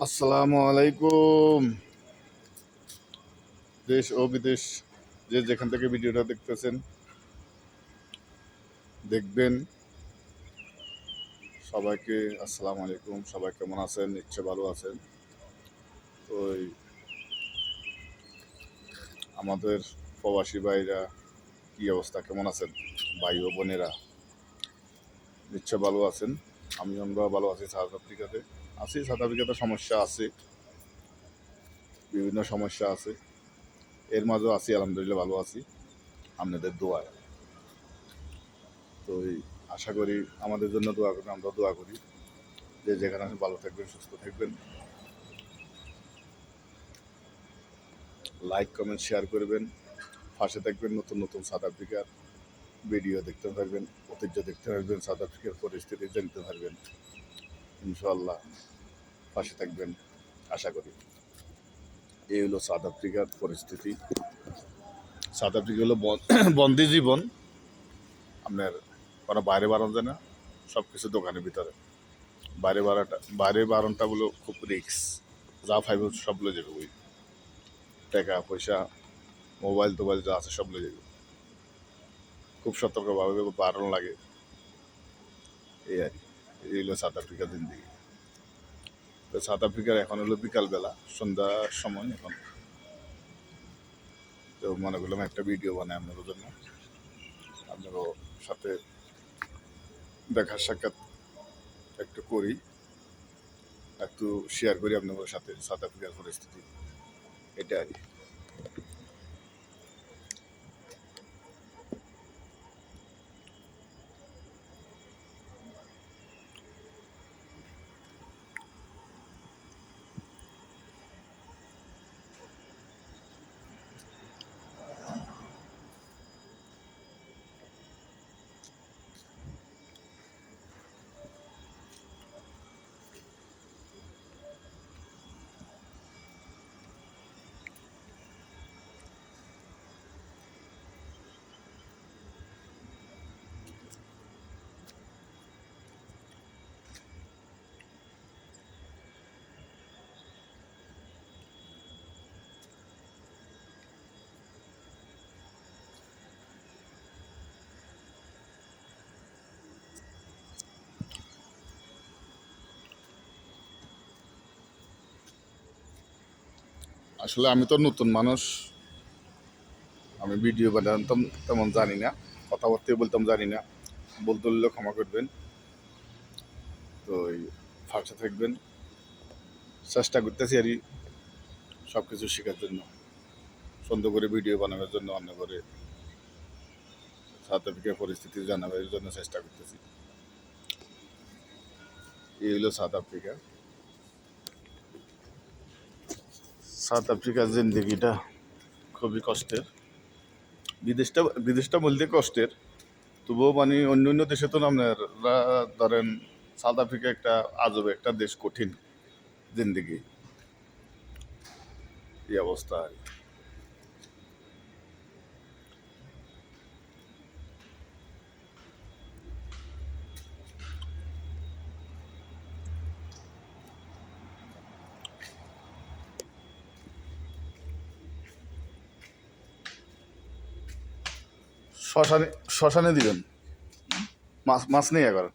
আসসালামু আলাইকুম। দেশ ও বিদেশ যে যেখান থেকে ভিডিওটা দেখতেছেন দেখবেন, সবাইকে আসসালামু আলাইকুম। সবাই কেমন আছেন? নিশ্চয় ভালো আছেন। তো আমাদের প্রবাসী ভাইরা কি অবস্থা, কেমন আছেন? ভাই ও বোনেরা নিশ্চয় ভালো আছেন। আমরা ভালো আছি। সাউথ আফ্রিকাতে আছি। সাউথ আফ্রিকাতে সমস্যা আছে, বিভিন্ন সমস্যা আছে, এর মাঝেও আছি, আলহামদুলিল্লাহ ভালো আছি আপনাদের দোয়ায়। তো আশা করি আমাদের জন্য দোয়া করবেন, আমরা দোয়া করি যে যেখানে আছেন ভালো থাকবেন, সুস্থ থাকবেন। লাইক কমেন্ট শেয়ার করবেন, পাশে থাকবেন। নতুন নতুন সাউথ আফ্রিকার ভিডিও দেখতে পারবেন, ঐতিহ্য দেখতে পারবেন, সাউথ আফ্রিকার পরিস্থিতি জানতে পারবেন। ইনশাআল্লাহ পাশে থাকবেন আশা করি। এই হলো সাউথ আফ্রিকার পরিস্থিতি। সাউথ আফ্রিকা হলো বন্দি জীবন। আপনার কোনো বাইরে বাড়ানো যায় না, সব কিছু দোকানের ভিতরে। বাইরে বাড়ানোটা হলো খুব রিক্স। যা ফাইভ সব লয়ে যাবে, ওই টাকা পয়সা, মোবাইল টোবাইল যা আছে সব লয়ে যাবে। খুব সতর্কভাবে বাড়ানো লাগে। এই আর কি, এই হলো সাউথ আফ্রিকার জিন্দিগি। তো সাউথ আফ্রিকার এখন হলো বিকালবেলা, সন্ধ্যার সময় এখন। তো মনে করলাম একটা ভিডিও বানাই আপনাদের জন্য, আপনারও সাথে দেখা সাক্ষাৎ একটু করি, একটু শেয়ার করি আপনাদের সাথে সাউথ আফ্রিকার পরিস্থিতি। এটা আর কি। আসলে আমি তো নতুন মানুষ, আমি ভিডিও বানাতাম তেমন জানি না, কথাবার্তা বলতাম জানি না, বলতে হলেও ক্ষমা করবেন। তো ফাঁসে থাকবেন, চেষ্টা করতেছি আর সব কিছু শেখার জন্য, সুন্দর করে ভিডিও বানানোর জন্য, অন্য করে সাউথ আফ্রিকার পরিস্থিতি জানাবার জন্য চেষ্টা করতেছি। এই হলো সাউথ আফ্রিকা। সাউথ আফ্রিকার জিন্দিগিটা খুবই কষ্টের। বিদেশটা বলতে কষ্টের, তবুও মানে অন্য অন্য দেশে তো আপনারা ধরেন, সাউথ আফ্রিকা একটা আজব একটা দেশ, কঠিন জিন্দিগি, এই অবস্থা আর কি। শ্মশানে শ্মশানে দিবেন, মাছ মাছ নেই এখন।